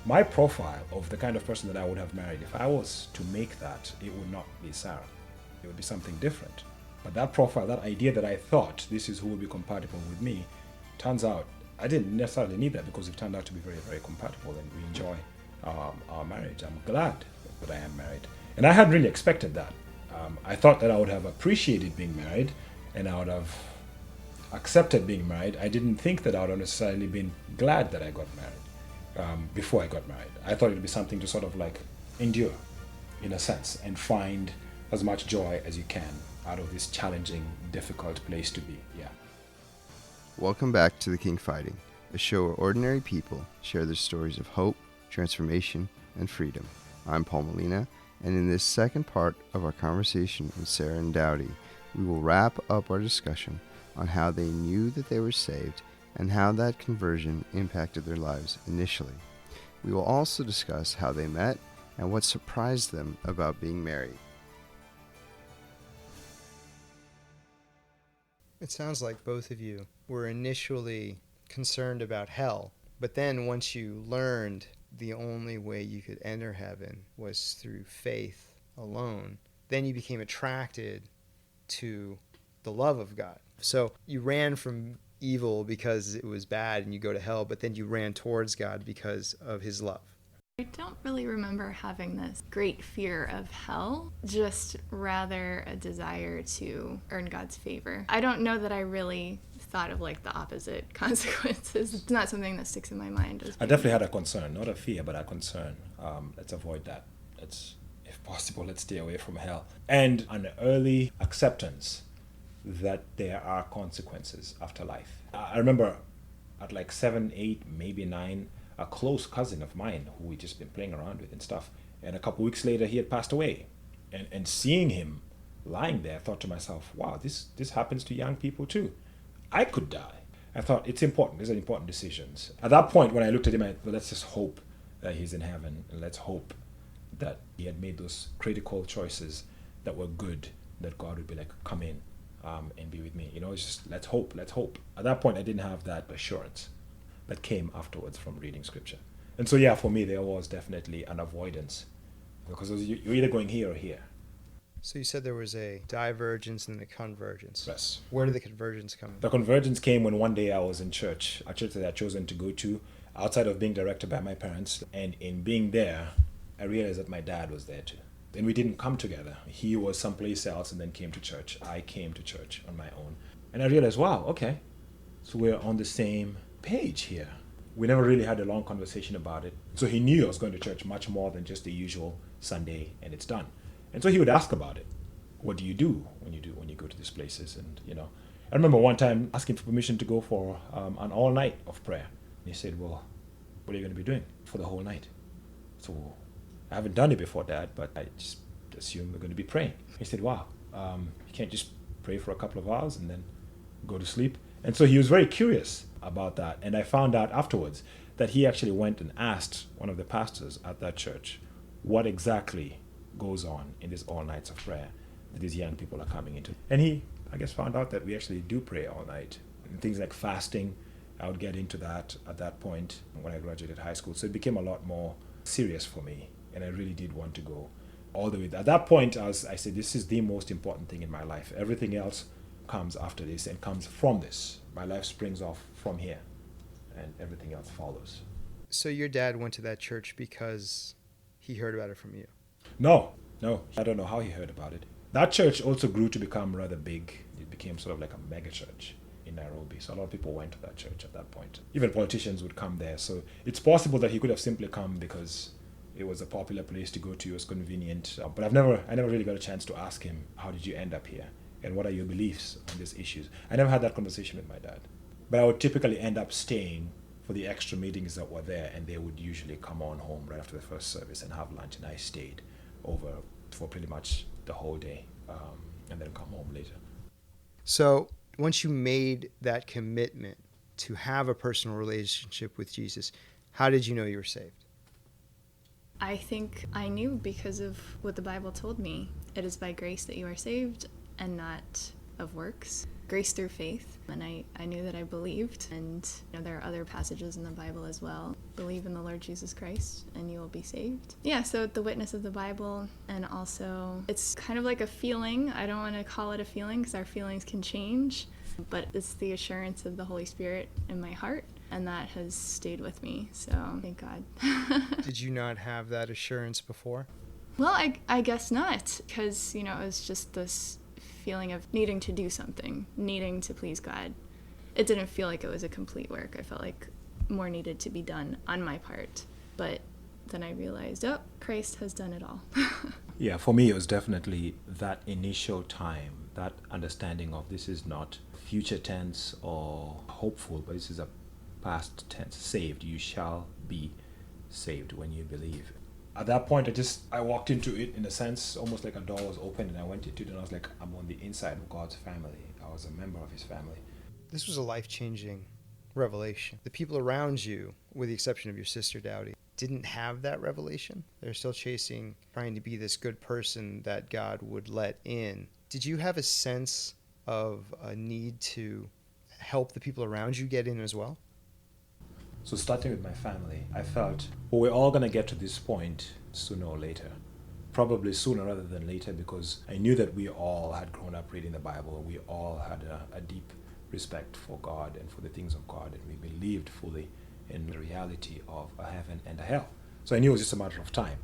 My profile of the kind of person that I would have married, if I was to make that, it would not be Sarah. It would be something different. But that profile, that idea that I thought this is who will be compatible with me, turns out I didn't necessarily need that, because it turned out to be very, very compatible, and we enjoy our marriage. I'm glad that I am married. And I hadn't really expected that. I thought that I would have appreciated being married, and I would have accepted being married. I didn't think that I would have necessarily been glad that I got married before I got married. I thought it would be something to sort of like endure, in a sense, and find as much joy as you can out of this challenging, difficult place to be. Yeah. Welcome back to The King Fighting, a show where ordinary people share their stories of hope, transformation, and freedom. I'm Paul Molina, and in this second part of our conversation with Sarah and Daudi, we will wrap up our discussion on how they knew that they were saved and how that conversion impacted their lives initially. We will also discuss how they met and what surprised them about being married. It sounds like both of you were initially concerned about hell, but then once you learned the only way you could enter heaven was through faith alone, then you became attracted to the love of God. So you ran from evil because it was bad and you go to hell, but then you ran towards God because of his love. I don't really remember having this great fear of hell, just rather a desire to earn God's favor. I don't know that I really thought of like the opposite consequences. It's not something that sticks in my mind. I definitely had a concern, not a fear, but a concern. Let's avoid that. If possible, let's stay away from hell. And an early acceptance that there are consequences after life. I remember at like 7, 8, maybe 9, a close cousin of mine who we'd just been playing around with and stuff. And a couple weeks later, he had passed away. And seeing him lying there, I thought to myself, wow, this happens to young people too. I could die. I thought it's important. These are important decisions. At that point, when I looked at him, well, let's just hope that he's in heaven. And let's hope that he had made those critical choices that were good, that God would be like, come in and be with me. It's just, let's hope. At that point, I didn't have that assurance that came afterwards from reading scripture. And so, yeah, for me, there was definitely an avoidance, because you're either going here or here. So you said there was a divergence and a convergence. Yes. Where did the convergence come in? The convergence came when one day I was in church, a church that I'd chosen to go to outside of being directed by my parents. And in being there, I realized that my dad was there too. And we didn't come together. He was someplace else and then came to church. I came to church on my own. And I realized, wow, okay, so we're on the same page here. We never really had a long conversation about it. So he knew I was going to church much more than just the usual Sunday and it's done. And so he would ask about it. What do you do when you go to these places? And I remember one time asking for permission to go for an all night of prayer. And he said, well, what are you going to be doing for the whole night? So I haven't done it before, Dad, but I just assume we're going to be praying. He said, wow, you can't just pray for a couple of hours and then go to sleep. And so he was very curious about that. And I found out afterwards that he actually went and asked one of the pastors at that church what exactly goes on in these all nights of prayer that these young people are coming into. And he, I guess, found out that we actually do pray all night. And things like fasting, I would get into that at that point when I graduated high school. So it became a lot more serious for me. And I really did want to go all the way. At that point, I said, this is the most important thing in my life. Everything else comes after this and comes from this. My life springs off from here, and everything else follows. So your dad went to that church because he heard about it from you? No. I don't know how he heard about it. That church also grew to become rather big. It became sort of like a mega church in Nairobi. So a lot of people went to that church at that point. Even politicians would come there. So it's possible that he could have simply come because it was a popular place to go to. It was convenient. But I never really got a chance to ask him, how did you end up here? And what are your beliefs on these issues? I never had that conversation with my dad. But I would typically end up staying for the extra meetings that were there, and they would usually come on home right after the first service and have lunch, and I stayed over for pretty much the whole day, and then come home later. So once you made that commitment to have a personal relationship with Jesus, how did you know you were saved? I think I knew because of what the Bible told me. It is by grace that you are saved and not of works. Grace through faith. And I knew that I believed. And there are other passages in the Bible as well believe in the Lord Jesus Christ and you will be saved. Yeah, so the witness of the Bible, and also it's kind of like a feeling. I don't want to call it a feeling because our feelings can change, but it's the assurance of the Holy Spirit in my heart, and that has stayed with me, so thank God. Did you not have that assurance before? Well, I guess not, because, it was just this feeling of needing to do something, needing to please God. It didn't feel like it was a complete work. I felt like more needed to be done on my part. But then I realized, Christ has done it all. Yeah, for me, it was definitely that initial time, that understanding of this is not future tense or hopeful, but this is a past tense. Saved. You shall be saved when you believe. At that point, I walked into it in a sense, almost like a door was open, and I went into it, and I was like, I'm on the inside of God's family. I was a member of his family. This was a life-changing revelation. The people around you, with the exception of your sister Daudi, didn't have that revelation. They're still trying to be this good person that God would let in. Did you have a sense of a need to help the people around you get in as well? So starting with my family, I felt, we're all going to get to this point sooner or later. Probably sooner rather than later, because I knew that we all had grown up reading the Bible. We all had a deep respect for God and for the things of God, and we believed fully in the reality of a heaven and a hell. So I knew it was just a matter of time.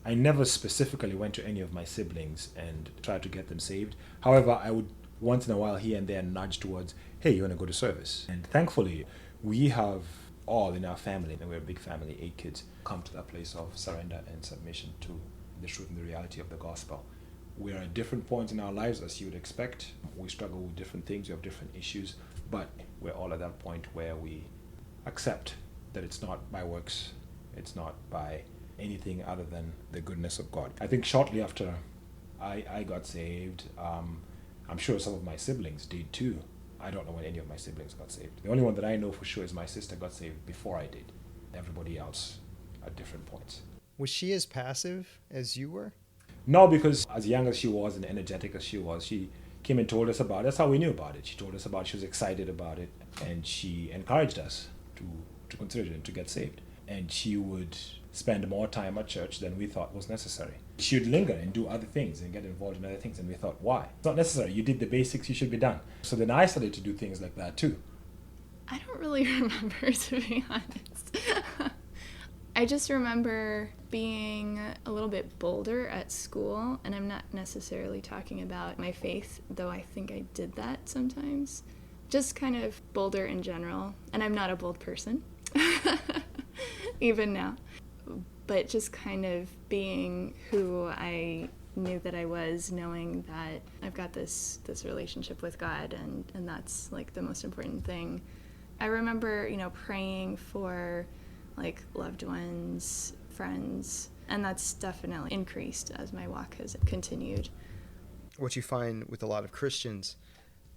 I never specifically went to any of my siblings and tried to get them saved. However, I would once in a while here and there nudge towards, hey, you want to go to service? And thankfully, we have all in our family, and we're a big family, 8 kids, come to that place of surrender and submission to the truth and the reality of the gospel. We're at different points in our lives, as you would expect. We struggle with different things, we have different issues, but we're all at that point where we accept that it's not by works, it's not by anything other than the goodness of God. I think shortly after I got saved, I'm sure some of my siblings did too. I don't know when any of my siblings got saved. The only one that I know for sure is my sister got saved before I did. Everybody else at different points. Was she as passive as you were? No, because as young as she was and energetic as she was, she came and told us about it. That's how we knew about it. She told us about it, she was excited about it, and she encouraged us to consider it and to get saved. And she would spend more time at church than we thought was necessary. She would linger and do other things and get involved in other things, and we thought, why? It's not necessary. You did the basics, you should be done. So then I started to do things like that too. I don't really remember, to be honest. I just remember being a little bit bolder at school, and I'm not necessarily talking about my faith, though I think I did that sometimes. Just kind of bolder in general, and I'm not a bold person, even now. But just kind of being who I knew that I was, knowing that I've got this relationship with God, and that's like the most important thing. I remember, praying for like loved ones, friends, and that's definitely increased as my walk has continued. What you find with a lot of Christians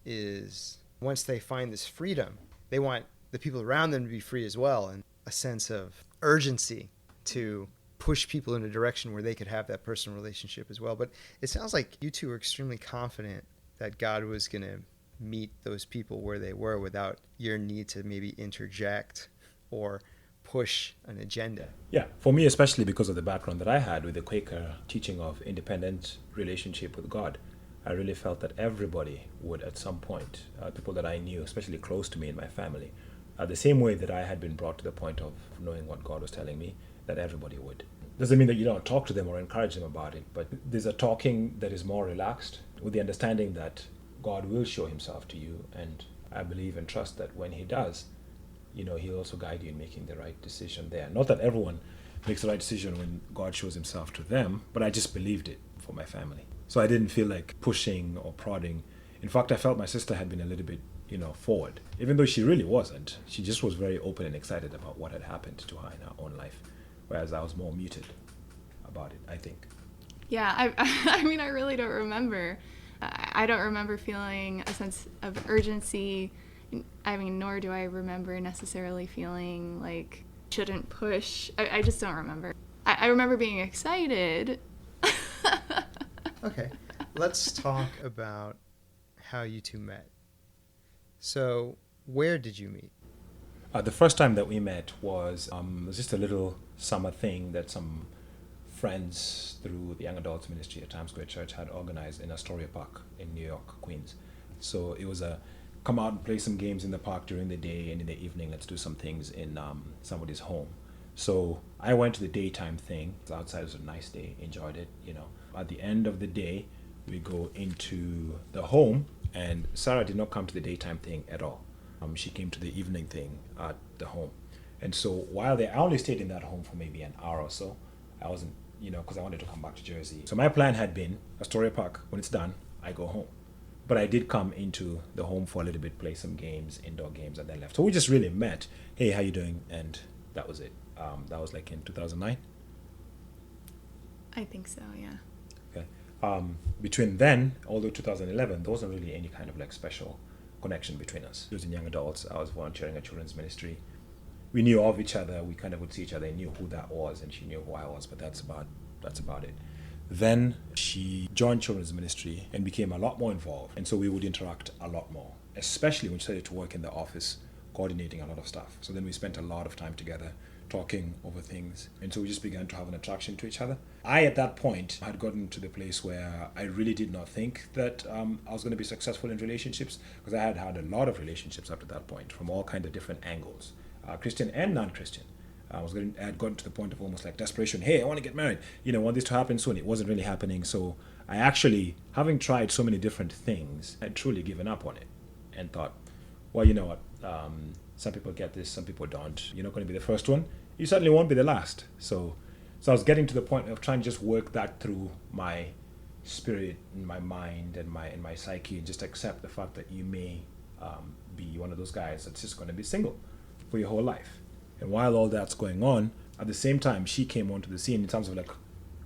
is once they find this freedom, they want the people around them to be free as well, and a sense of urgency to push people in a direction where they could have that personal relationship as well. But it sounds like you two are extremely confident that God was going to meet those people where they were without your need to maybe interject or push an agenda. Yeah, for me, especially because of the background that I had with the Quaker teaching of independent relationship with God, I really felt that everybody would at some point, people that I knew, especially close to me in my family, the same way that I had been brought to the point of knowing what God was telling me, that everybody would. Doesn't mean that you don't talk to them or encourage them about it, but there's a talking that is more relaxed with the understanding that God will show himself to you, and I believe and trust that when he does, he'll also guide you in making the right decision there. Not that everyone makes the right decision when God shows himself to them, but I just believed it for my family. So I didn't feel like pushing or prodding. In fact, I felt my sister had been a little bit, forward, even though she really wasn't. She just was very open and excited about what had happened to her in her own life, whereas I was more muted about it, I think. Yeah, I mean, I really don't remember. I don't remember feeling a sense of urgency. I mean, nor do I remember necessarily feeling like shouldn't push. I just don't remember. I remember being excited. Okay, let's talk about how you two met. So, where did you meet? The first time that we met was just a little summer thing that some friends through the Young Adults Ministry at Times Square Church had organized in Astoria Park in New York, Queens. So it was a come out and play some games in the park during the day, and in the evening let's do some things in somebody's home. So I went to the daytime thing. Outside, it was a nice day, enjoyed it, you know. At the end of the day, we go into the home, and Sarah did not come to the daytime thing at all. She came to the evening thing at the home. And so while there, I only stayed in that home for maybe an hour or so. I wasn't, you know, because I wanted to come back to Jersey. So my plan had been Astoria Park, when it's done, I go home. But I did come into the home for a little bit, play some games, indoor games, and then left. So we just really met. Hey, how you doing? And that was it. That was like in 2009. I think so, yeah. Okay. Between then, although 2011, there wasn't really any kind of like special connection between us. He was in young adults. I was volunteering at children's ministry. We knew of each other. We kind of would see each other. I knew who that was, and she knew who I was. But that's about it. Then she joined children's ministry and became a lot more involved. And so we would interact a lot more, especially when she started to work in the office, coordinating a lot of stuff. So then we spent a lot of time together, talking over things. And so we just began to have an attraction to each other. I, at that point, had gotten to the place where I really did not think that I was going to be successful in relationships, because I had had a lot of relationships up to that point from all kinds of different angles, Christian and non-Christian. I had gotten to the point of almost like desperation. Hey, I want to get married. You know, I want this to happen soon. It wasn't really happening. So I actually, having tried so many different things, had truly given up on it and thought, well, you know what? Some people get this, some people don't. You're not going to be the first one. You certainly won't be the last. So I was getting to the point of trying to just work that through my spirit and my mind and my psyche, and just accept the fact that you may be one of those guys that's just going to be single for your whole life. And while all that's going on, at the same time, she came onto the scene in terms of like,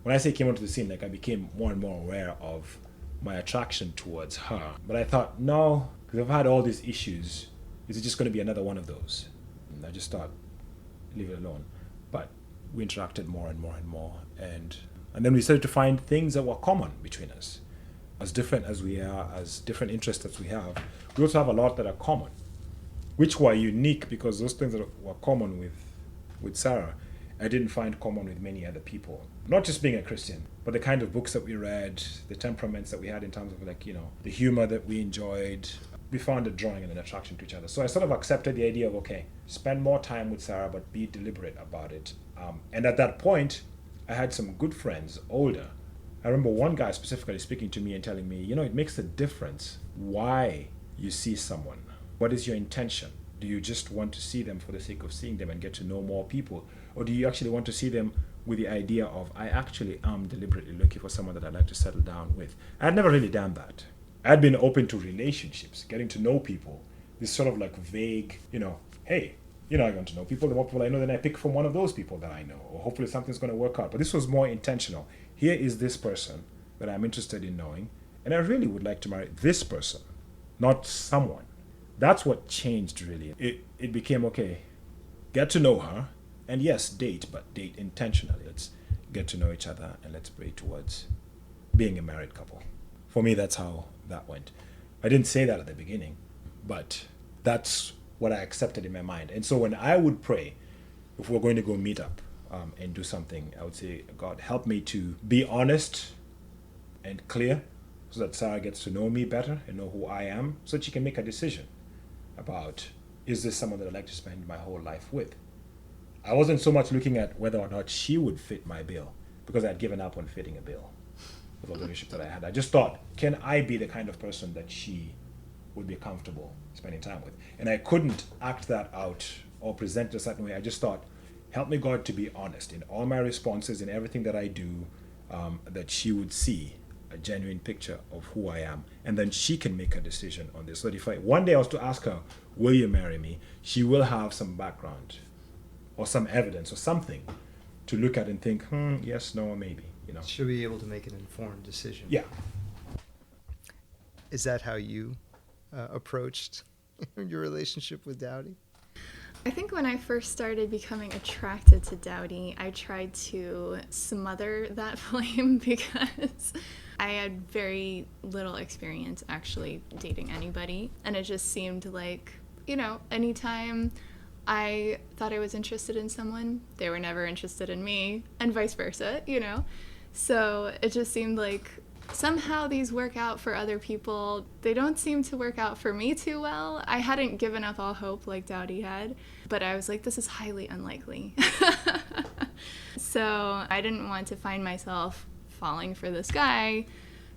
when I say came onto the scene, like I became more and more aware of my attraction towards her. But I thought, no, because I've had all these issues. Is it just going to be another one of those? And I just thought, leave it alone. But we interacted more and more and more. And then we started to find things that were common between us. As different as we are, as different interests as we have, we also have a lot that are common, which were unique, because those things that were common with Sarah, I didn't find common with many other people. Not just being a Christian, but the kind of books that we read, the temperaments that we had in terms of like, you know, the humor that we enjoyed. We found a drawing and an attraction to each other. So I sort of accepted the idea of, okay, spend more time with Sarah, but be deliberate about it. And at that point, I had some good friends, older. I remember one guy specifically speaking to me and telling me, you know, it makes a difference why you see someone. What is your intention? Do you just want to see them for the sake of seeing them and get to know more people? Or do you actually want to see them with the idea of, I actually am deliberately looking for someone that I'd like to settle down with? I had never really done that. I had been open to relationships, getting to know people. This sort of like vague, you know, hey, you know, I want to know people. The more people I know, then I pick from one of those people that I know. Or hopefully something's going to work out. But this was more intentional. Here is this person that I'm interested in knowing, and I really would like to marry this person, not someone. That's what changed, really. It became, okay, get to know her, and yes, date, but date intentionally. Let's get to know each other, and let's pray towards being a married couple. For me, that's how that went. I didn't say that at the beginning, but that's what I accepted in my mind. And so when I would pray, if we're going to go meet up and do something, I would say, God, help me to be honest and clear so that Sarah gets to know me better and know who I am, so that she can make a decision about, is this someone that I'd like to spend my whole life with? I wasn't so much looking at whether or not she would fit my bill, because I'd given up on fitting a bill with all the relationships that I had. I just thought, can I be the kind of person that she would be comfortable spending time with? And I couldn't act that out or present it a certain way. I just thought, help me, God, to be honest in all my responses, in everything that I do, that she would see a genuine picture of who I am, and then she can make a decision on this. So that if one day I was to ask her, will you marry me, she will have some background or some evidence or something to look at and think, yes, no, or maybe, you know. She'll be able to make an informed decision. Yeah. Is that how you approached your relationship with Daudi? I think when I first started becoming attracted to Daudi, I tried to smother that flame because I had very little experience actually dating anybody. And it just seemed like, you know, anytime I thought I was interested in someone. They were never interested in me, and vice versa, you know? So it just seemed like somehow these work out for other people. They don't seem to work out for me too well. I hadn't given up all hope like Daudi had, but I was like, this is highly unlikely. So I didn't want to find myself falling for this guy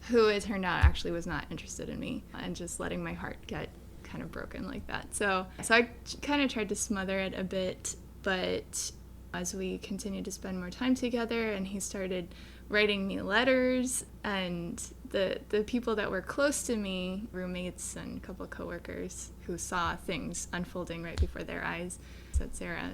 who it turned out actually was not interested in me, and just letting my heart get kind of broken like that. So I kind of tried to smother it a bit, but as we continued to spend more time together and he started writing me letters, and the people that were close to me, roommates and a couple of coworkers who saw things unfolding right before their eyes, said, Sarah,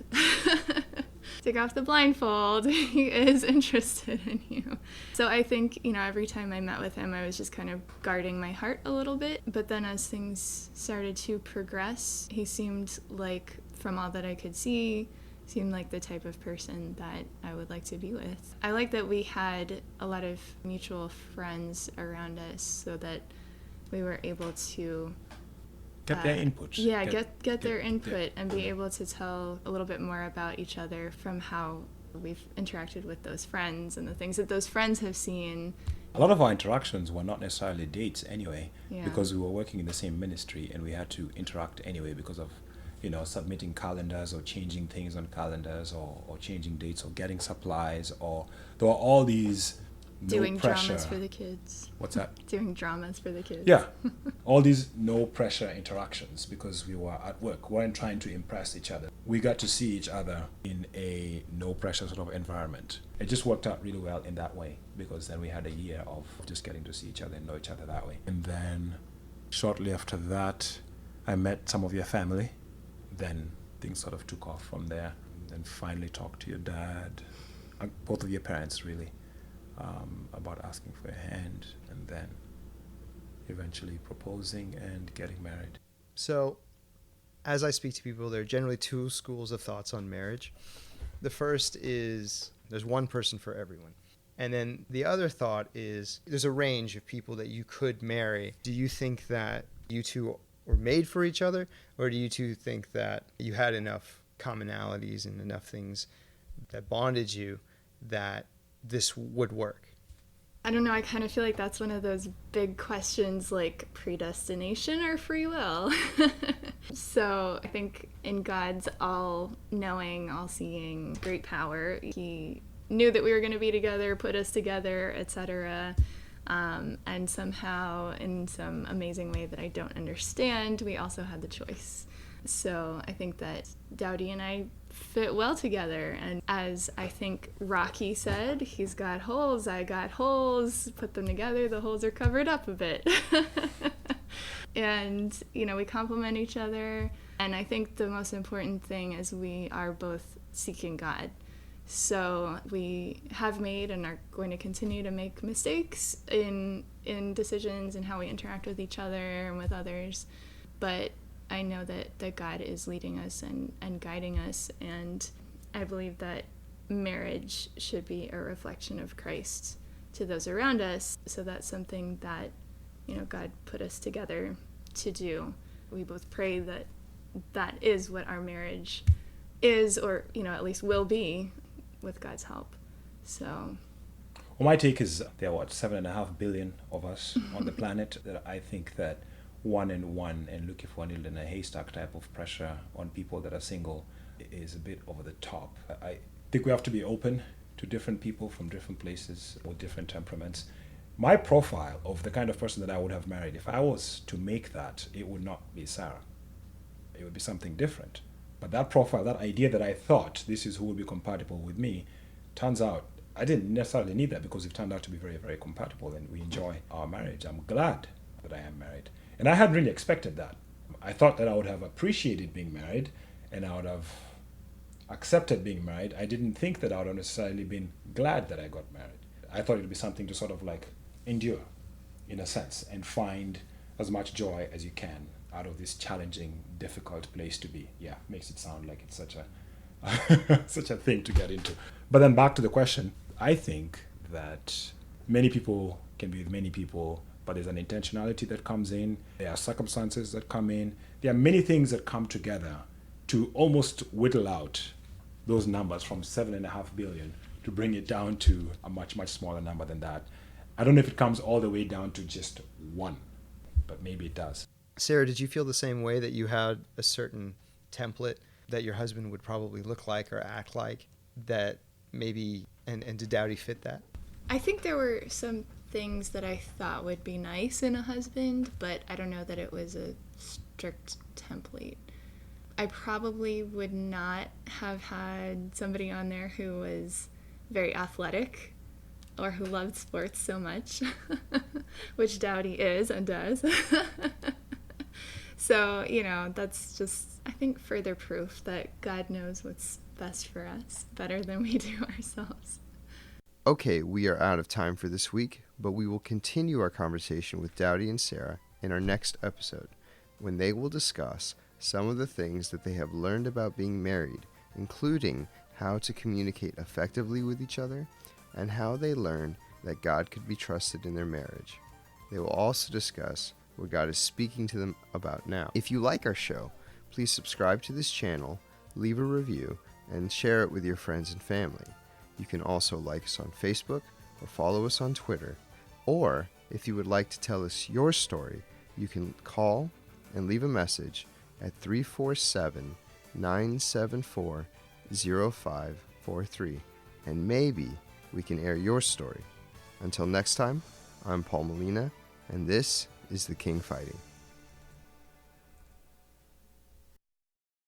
take off the blindfold. He is interested in you. So I think, every time I met with him, I was just kind of guarding my heart a little bit. But then as things started to progress, he seemed like, from all that I could see, seemed like the type of person that I would like to be with. I like that we had a lot of mutual friends around us so that we were able to get their input. Yeah, get their input and be able to tell a little bit more about each other from how we've interacted with those friends and the things that those friends have seen. A lot of our interactions were not necessarily dates anyway, Yeah. because we were working in the same ministry and we had to interact anyway because of submitting calendars or changing things on calendars or changing dates or getting supplies, or there were all these Doing pressure. dramas for the kids. What's that? Doing dramas for the kids. Yeah. All these no pressure interactions because we were at work. We weren't trying to impress each other. We got to see each other in a no pressure sort of environment. It just worked out really well in that way because then we had a year of just getting to see each other and know each other that way. And then shortly after that, I met some of your family. Then things sort of took off from there. Then finally talked to your dad, both of your parents really, about asking for a hand, and then eventually proposing and getting married. So, as I speak to people, there are generally two schools of thoughts on marriage. The first is there's one person for everyone. And then the other thought is there's a range of people that you could marry. Do you think that you two were made for each other, or do you two think that you had enough commonalities and enough things that bonded you that this would work? I don't know, I kind of feel like that's one of those big questions like predestination or free will. So I think in God's all-knowing, all-seeing, great power, he knew that we were going to be together, put us together, etc. And somehow, in some amazing way that I don't understand, we also had the choice. So I think that Daudi and I fit well together. And as I think Rocky said, he's got holes, I got holes, put them together, the holes are covered up a bit. And, we complement each other. And I think the most important thing is we are both seeking God. So we have made and are going to continue to make mistakes in decisions and how we interact with each other and with others. But I know that God is leading us and guiding us. And I believe that marriage should be a reflection of Christ to those around us. So that's something that, God put us together to do. We both pray that that is what our marriage is, or, at least will be, with God's help. So, well, my take is there are 7.5 billion of us on the planet. That I think that one and looking for a needle in a haystack type of pressure on people that are single is a bit over the top. I think we have to be open to different people from different places with different temperaments. My profile of the kind of person that I would have married, if I was to make that, it would not be Sarah. It would be something different. But that profile, that idea that I thought this is who would be compatible with me, turns out I didn't necessarily need that because it turned out to be very, very compatible and we enjoy our marriage. I'm glad that I am married. And I hadn't really expected that. I thought that I would have appreciated being married and I would have accepted being married. I didn't think that I would have necessarily been glad that I got married. I thought it would be something to sort of like endure, in a sense, and find as much joy as you can out of this challenging, difficult place to be. Yeah, makes it sound like it's such a such a thing to get into. But then back to the question, I think that many people can be with many people, but there's an intentionality that comes in. There are circumstances that come in. There are many things that come together to almost whittle out those numbers from 7.5 billion to bring it down to a much, much smaller number than that. I don't know if it comes all the way down to just one, but maybe it does. Sarah, did you feel the same way, that you had a certain template that your husband would probably look like or act like, that maybe, and did Daudi fit that? I think there were some things that I thought would be nice in a husband, but I don't know that it was a strict template. I probably would not have had somebody on there who was very athletic or who loved sports so much, which Daudi is and does. So, that's just, I think, further proof that God knows what's best for us better than we do ourselves. Okay, we are out of time for this week, but we will continue our conversation with Daudi and Sarah in our next episode, when they will discuss some of the things that they have learned about being married, including how to communicate effectively with each other and how they learned that God could be trusted in their marriage. They will also discuss what God is speaking to them about now. If you like our show, please subscribe to this channel, leave a review, and share it with your friends and family. You can also like us on Facebook or follow us on Twitter. Or, if you would like to tell us your story, you can call and leave a message at 347-974-0543, and maybe we can air your story. Until next time, I'm Paul Molina, and this is The King Fighting.